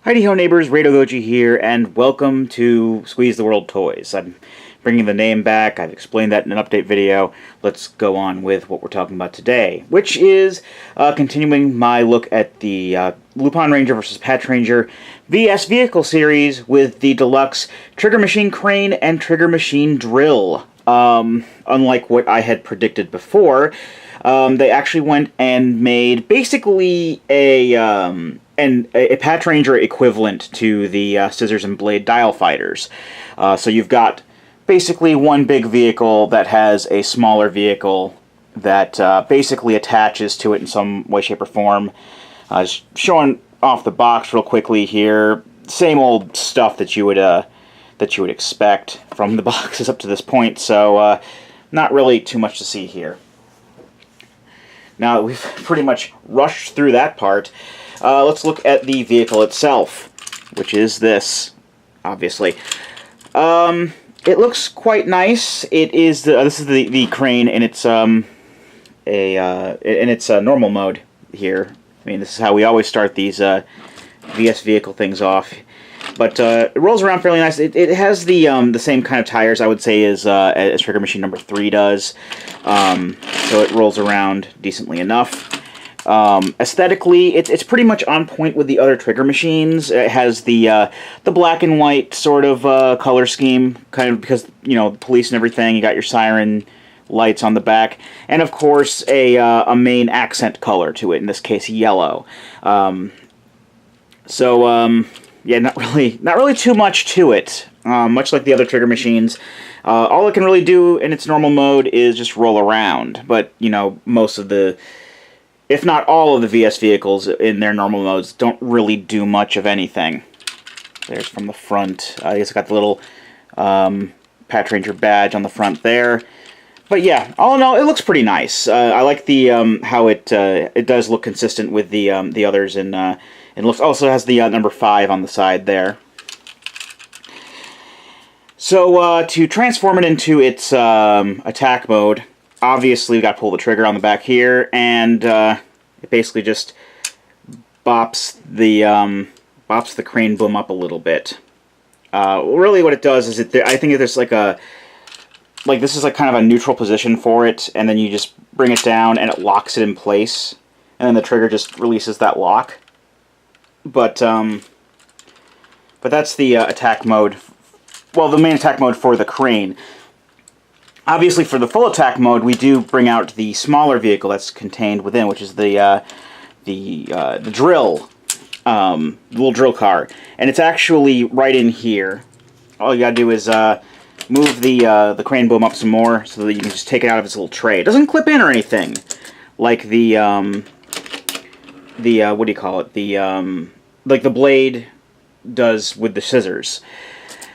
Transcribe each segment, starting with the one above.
Heidi-ho neighbors, Radio Goji here, and welcome to Squeeze the World Toys. I'm bringing the name back. I've explained that in an update video. Let's go on with what we're talking about today, which is continuing my look at the Lupinranger vs. Patranger VS Vehicle series with the deluxe Trigger Machine Crane and Trigger Machine Drill. Unlike what I had predicted before, they actually went and made basically a Patranger equivalent to the Scissors and Blade Dial Fighters. So you've got basically one big vehicle that has a smaller vehicle that basically attaches to it in some way, shape, or form. Just showing off the box real quickly here. Same old stuff that you would expect from the boxes up to this point. So not really too much to see here. Now we've pretty much rushed through that part. Let's look at the vehicle itself, which is this, obviously. It looks quite nice. It is this is the crane in its normal mode here. I mean, this is how we always start these VS vehicle things off. But it rolls around fairly nice. It has the same kind of tires, I would say, as Trigger Machine number 3 does. So it rolls around decently enough. Aesthetically, it's pretty much on point with the other Trigger Machines. It has the black and white sort of color scheme, kind of because, you know, police and everything. You got your siren lights on the back, and of course a main accent color to it. In this case, yellow. Yeah, not really too much to it. Much like the other Trigger Machines, all it can really do in its normal mode is just roll around. But you know, most of the, if not all of the VS vehicles in their normal modes don't really do much of anything. There's from the front. I guess I got the little Patranger badge on the front there. But yeah, all in all, it looks pretty nice. I like the how it does look consistent with the others, and it looks also has the number 5 on the side there. So to transform it into its attack mode, obviously we got to pull the trigger on the back here, and it basically just bops the crane boom up a little bit. Really, what it does is I think there's this is like kind of a neutral position for it, and then you just bring it down and it locks it in place, and then the trigger just releases that lock. But that's the attack mode. Well, the main attack mode for the crane. Obviously, for the full attack mode, we do bring out the smaller vehicle that's contained within, which is the drill, little drill car, and it's actually right in here. All you gotta do is move the crane boom up some more so that you can just take it out of its little tray. It doesn't clip in or anything like the what do you call it? Like the blade does with the scissors.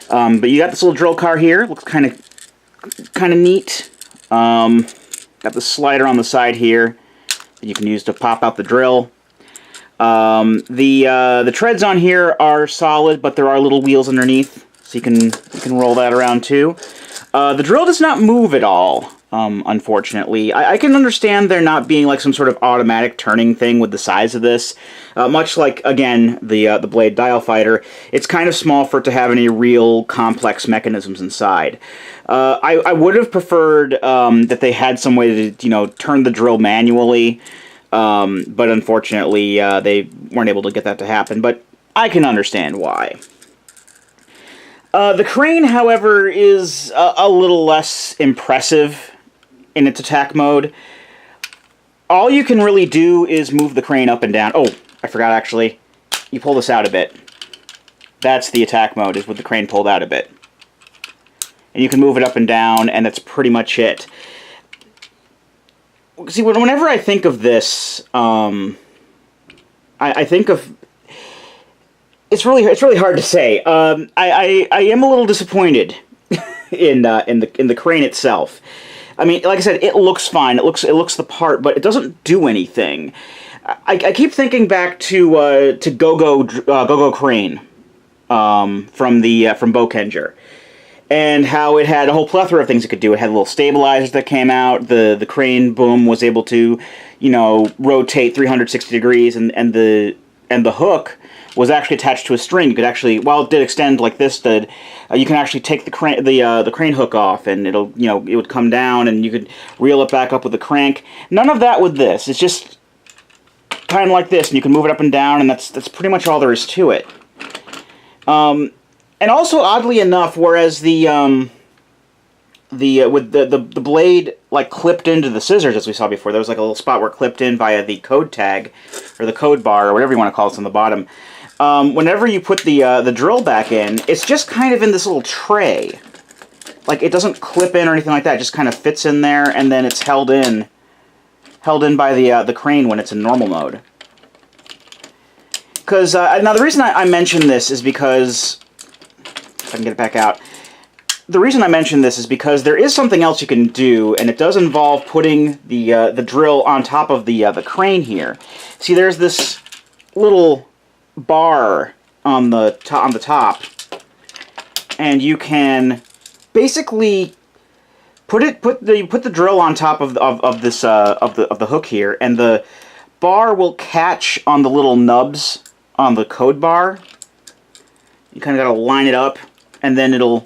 But you got this little drill car here. Looks kind of neat. Got the slider on the side here that you can use to pop out the drill. The treads on here are solid, but there are little wheels underneath, so you can roll that around too. The drill does not move at all. Unfortunately, I can understand there not being like some sort of automatic turning thing with the size of this. Much like, again, the Blade Dial Fighter, it's kind of small for it to have any real complex mechanisms inside. I would have preferred that they had some way to, you know, turn the drill manually, but unfortunately they weren't able to get that to happen. But I can understand why. The crane, however, is a little less impressive in its attack mode. All you can really do is move the crane up and down. Oh, I forgot actually. You pull this out a bit. That's the attack mode, is with the crane pulled out a bit. And you can move it up and down, and that's pretty much it. See, whenever I think of this, I think of... It's really hard to say. I am a little disappointed in the crane itself. I mean, like I said, it looks fine. It looks the part, but it doesn't do anything. I keep thinking back to Go-Go Crane from Patranger, and how it had a whole plethora of things it could do. It had little stabilizers that came out. The crane boom was able to, you know, rotate 360 degrees, and the and the hook was actually attached to a string. You could actually, while it did extend like this did, you can actually take the crane hook off, and it'll, you know, it would come down, and you could reel it back up with the crank. None of that with this. It's just kind of like this, and you can move it up and down, and that's pretty much all there is to it. And also, oddly enough, whereas with the blade like clipped into the scissors, as we saw before, there was like a little spot where it clipped in via the code tag or the code bar or whatever you want to call it on the bottom. Whenever you put the drill back in, it's just kind of in this little tray. Like, it doesn't clip in or anything like that. It just kind of fits in there, and then it's held in by the crane when it's in normal mode. Because now the reason I mention this is because, if I can get it back out, the reason I mention this is because there is something else you can do, and it does involve putting the drill on top of the crane here. See, there's this little bar on the top, and you can basically put the drill on top of the hook here, and the bar will catch on the little nubs on the code bar. You kind of got to line it up, and then it'll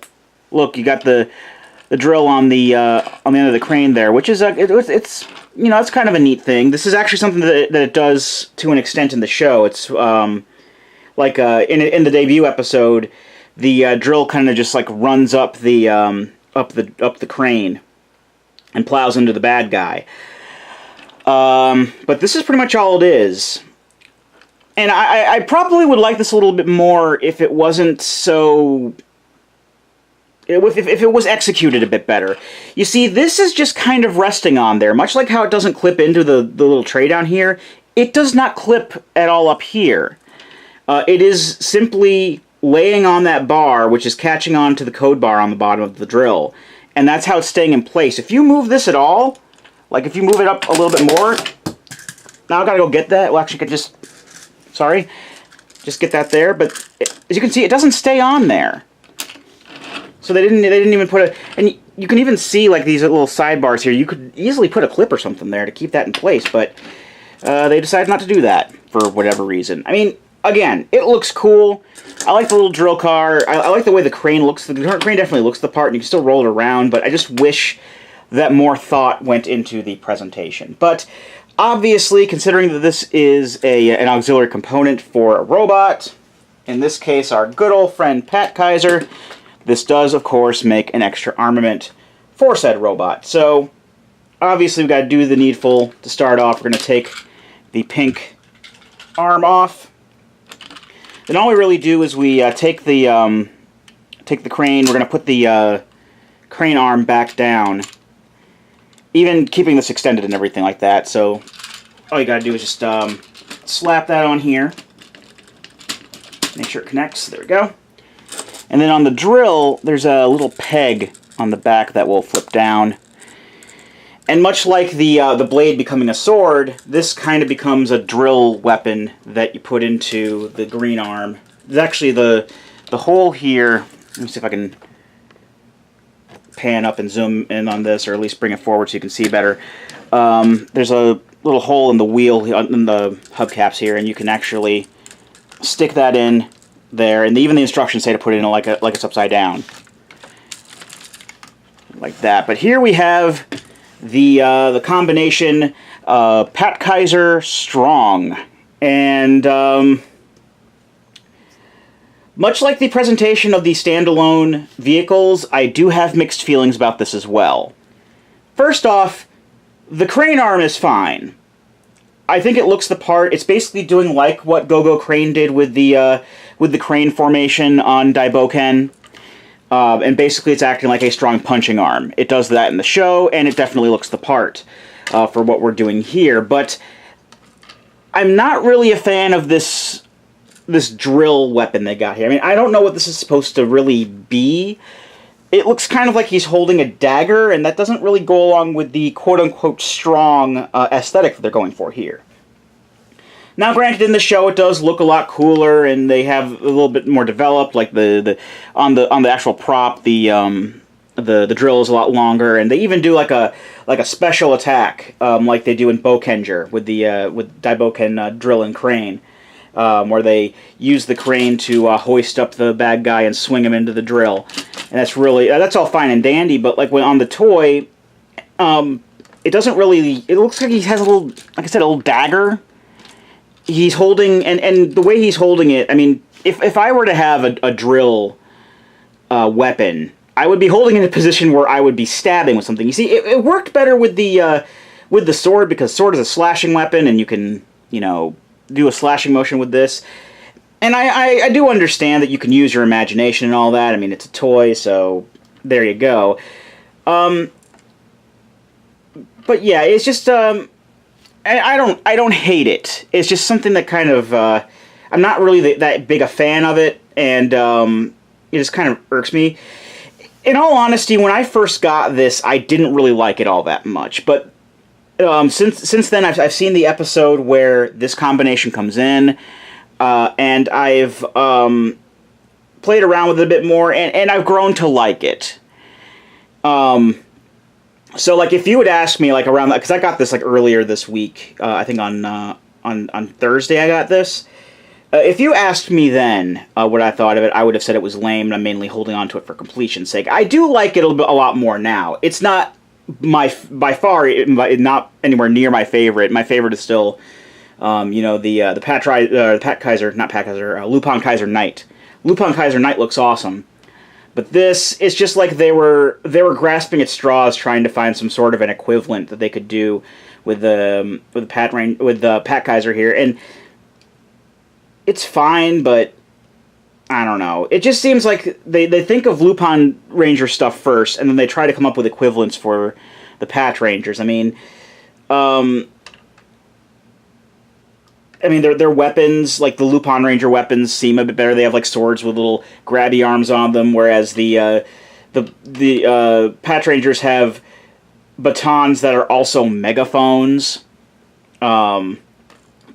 look. You got the drill on the end of the crane there, which is it's you know, it's kind of a neat thing. This is actually something that it does to an extent in the show. It's like in the debut episode, the drill kind of just like runs up the up the crane and plows into the bad guy. But this is pretty much all it is. And I probably would like this a little bit more if it wasn't so... If it was executed a bit better. You see, this is just kind of resting on there. Much like how it doesn't clip into the little tray down here, it does not clip at all up here. It is simply laying on that bar, which is catching on to the code bar on the bottom of the drill. And that's how it's staying in place. If you move this at all, like if you move it up a little bit more... Now I've got to go get that. Well, actually, I could just... Sorry. Just get that there. But as you can see, it doesn't stay on there. So they didn't even put a... And you can even see like these little sidebars here. You could easily put a clip or something there to keep that in place. But they decided not to do that for whatever reason. I mean... Again, it looks cool. I like the little drill car. I like the way the crane looks. The crane definitely looks the part, and you can still roll it around, but I just wish that more thought went into the presentation. But obviously, considering that this is an auxiliary component for a robot, in this case our good old friend Pat Kaiser, this does, of course, make an extra armament for said robot. So, obviously, we've got to do the needful to start off. We're going to take the pink arm off. Then all we really do is we take the crane. We're going to put the crane arm back down, even keeping this extended and everything like that. So all you got to do is just slap that on here. Make sure it connects. There we go. And then on the drill, there's a little peg on the back that will flip down. And much like the blade becoming a sword, this kind of becomes a drill weapon that you put into the green arm. There's actually the hole here. Let me see if I can pan up and zoom in on this, or at least bring it forward so you can see better. There's a little hole in the wheel, in the hubcaps here, and you can actually stick that in there. And even the instructions say to put it in like it's upside down, like that. But here we have the combination Pat Kaiser Strong, and much like the presentation of the standalone vehicles, I do have mixed feelings about this as well. First off, the crane arm is fine. I think it looks the part. It's basically doing like what Go-Go Crane did with the crane formation on Daiboken. And basically it's acting like a strong punching arm. It does that in the show, and it definitely looks the part for what we're doing here. But I'm not really a fan of this drill weapon they got here. I mean, I don't know what this is supposed to really be. It looks kind of like he's holding a dagger, and that doesn't really go along with the quote-unquote strong aesthetic that they're going for here. Now, granted, in the show it does look a lot cooler, and they have a little bit more developed. Like on the actual prop, the drill is a lot longer, and they even do like a special attack, like they do in Patranger with Daiboken drill and crane. where they use the crane to hoist up the bad guy and swing him into the drill. And that's all fine and dandy, but like when on the toy, it doesn't really, it looks like he has a little, like I said, a little dagger. He's holding, and the way he's holding it, I mean, if I were to have a drill weapon, I would be holding it in a position where I would be stabbing with something. You see, it worked better with the sword, because sword is a slashing weapon, and you can, do a slashing motion with this. And I do understand that you can use your imagination and all that. I mean, it's a toy, so there you go. But yeah, it's just I don't hate it. It's just something that kind of I'm not really that big a fan of it, and it just kind of irks me. In all honesty, when I first got this, I didn't really like it all that much. But since then, I've seen the episode where this combination comes in, and I've played around with it a bit more, and I've grown to like it. So, like, if you would ask me, like, around that, because I got this, like, earlier this week, I think on Thursday I got this. If you asked me then what I thought of it, I would have said it was lame, and I'm mainly holding on to it for completion's sake. I do like it a lot more now. It's not by far not anywhere near my favorite. My favorite is still, the Lupin Kaiser Knight. Lupin Kaiser Knight looks awesome. But this, it's just like they were grasping at straws, trying to find some sort of an equivalent that they could do with the Pat Kaiser here, and it's fine, but I don't know. It just seems like they think of Lupinranger stuff first, and then they try to come up with equivalents for the Patrangers. I mean, their weapons, like the Lupinranger weapons, seem a bit better. They have like swords with little grabby arms on them, whereas the Patrangers have batons that are also megaphones.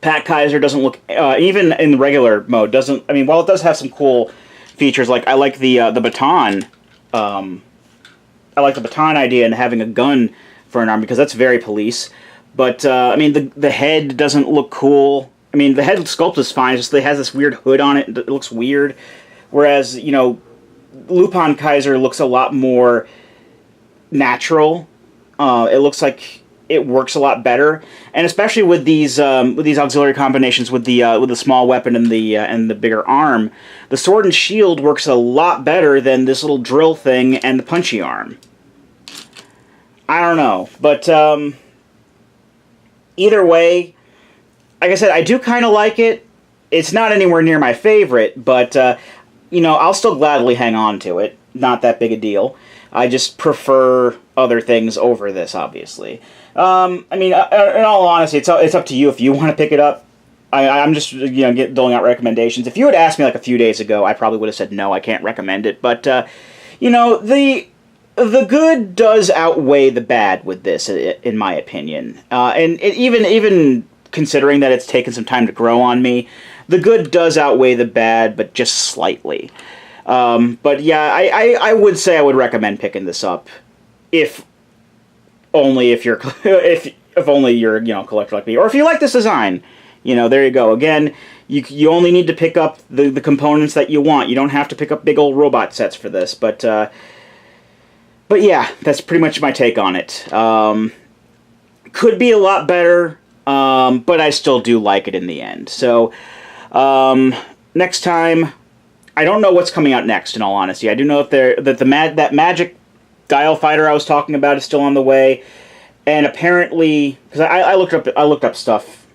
Pat Kaiser doesn't look, even in the regular mode, doesn't. I mean, while it does have some cool features, like I like the baton. I like the baton idea and having a gun for an arm, because that's very police. But I mean, the head doesn't look cool. I mean, the head sculpt is fine. It's just it has this weird hood on it. It looks weird. Whereas, Lupin Kaiser looks a lot more natural. It looks like it works a lot better, and especially with these auxiliary combinations with the small weapon and the bigger arm, the sword and shield works a lot better than this little drill thing and the punchy arm. I don't know, but either way, like I said, I do kind of like it. It's not anywhere near my favorite, but I'll still gladly hang on to it. Not that big a deal. I just prefer other things over this, obviously. In all honesty, it's up to you if you want to pick it up. I'm just doling out recommendations. If you had asked me like a few days ago, I probably would have said no, I can't recommend it. But the good does outweigh the bad with this, in my opinion. And even considering that it's taken some time to grow on me, the good does outweigh the bad, but just slightly. But yeah, I would say I would recommend picking this up, if only you're a collector like me, or if you like this design. There you go. Again, you only need to pick up the components that you want. You don't have to pick up big old robot sets for this. But yeah, that's pretty much my take on it. Could be a lot better, but I still do like it in the end. So next time, I don't know what's coming out next, in all honesty. I do know that magic Guile fighter I was talking about is still on the way, and apparently, because I looked up stuff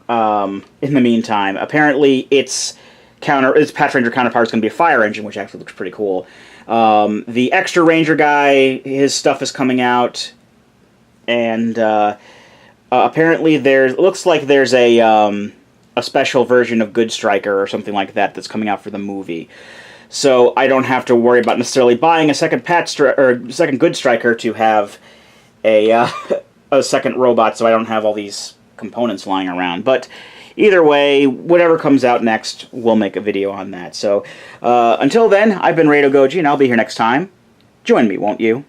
in the meantime. Apparently, its Patranger counterpart is going to be a fire engine, which actually looks pretty cool. The extra ranger guy, his stuff is coming out, and apparently it looks like there's a special version of Good Striker or something like that that's coming out for the movie. So I don't have to worry about necessarily buying a second second Good Striker to have a second robot, so I don't have all these components lying around. But either way, whatever comes out next, we'll make a video on that. So until then, I've been Rado Goji, and I'll be here next time. Join me, won't you?